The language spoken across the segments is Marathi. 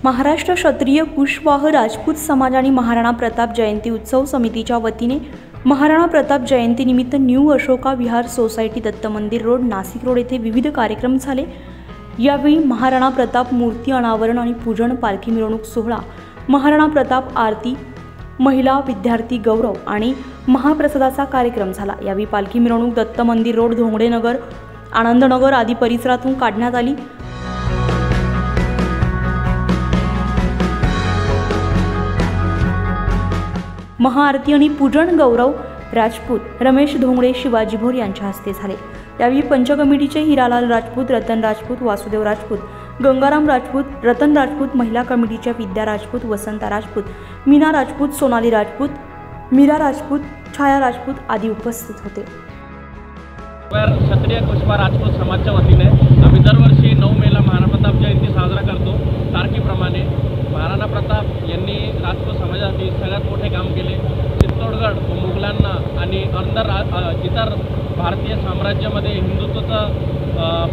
महाराष्ट्र क्षत्रिय कुशवाह राजपूत समाज आणि महाराणा प्रताप जयंती उत्सव समितीच्या वतीने महाराणा प्रताप जयंतीनिमित्त न्यू अशोका विहार सोसायटी दत्त मंदिर रोड नाशिक रोड येथे विविध कार्यक्रम झाले। यावेळी महाराणा प्रताप मूर्ती अनावरण आणि पूजन, पालखी मिरवणूक सोहळा, महाराणा प्रताप आरती, महिला विद्यार्थी गौरव आणि महाप्रसादाचा कार्यक्रम झाला। यावेळी पालखी मिरवणूक दत्त मंदिर रोड, धोंगडे नगर, आनंदनगर आदी परिसरातून काढण्यात आली। महाआरती आणि पूजन गौरव राजपूत, रमेश धोंगडे, शिवाजी भोर यांच्या हस्ते झाले। यावेळी पंच कमिटीचे हिरालाल राजपूत, रतन राजपूत, वासुदेव राजपूत, गंगाराम राजपूत, रतन राजपूत, महिला कमिटीच्या विद्या राजपूत, वसंता राजपूत, मीना राजपूत, सोनाली राजपूत, मीरा राजपूत, छाया राजपूत आदी उपस्थित होते। क्षत्रिय कुशवाह राजपूत समाजाच्या वतीने आम्ही दरवर्षी 9 मेला महाराणा प्रताप जयंती साजरा करतो। तारखेप्रमाणे महाराणा प्रताप यांनी राजपूत समाजासाठी सगळ्यात मोठे काम केले। चित्तोडगड मुघलांना आणि इतर भारतीय साम्राज्यामध्ये हिंदुत्वाचा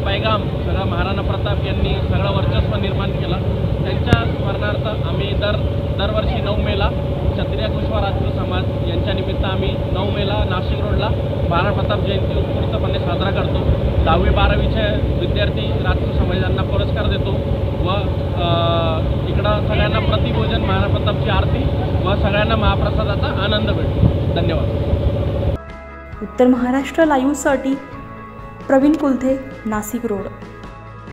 पैगाम सगळा महाराणा प्रताप यांनी सगळं वर्चस्व निर्माण केला। त्यांच्या स्मरणार्थ आम्ही दरवर्षी 9 मेला क्षत्रिय कुशवाह राजपूत समाज यांच्या निमित्त आम्ही 9 मेला नाशिक रोडला महाराणा प्रताप जयंती उत्स्फूर्तपणे साजरा करतो। 10वी-12वीचे विद्यार्थी राजपूत समाजांना पुरस्कार देतो व इकडं सगळ्यांना प्रतिभोजन, महाराणा प्रतापची आरती व सगळ्यांना महाप्रसादाचा आनंद भेटतो। धन्यवाद। उत्तर महाराष्ट्र लाईव्हसाठी प्रवीण कुलथे, नाशिक रोड।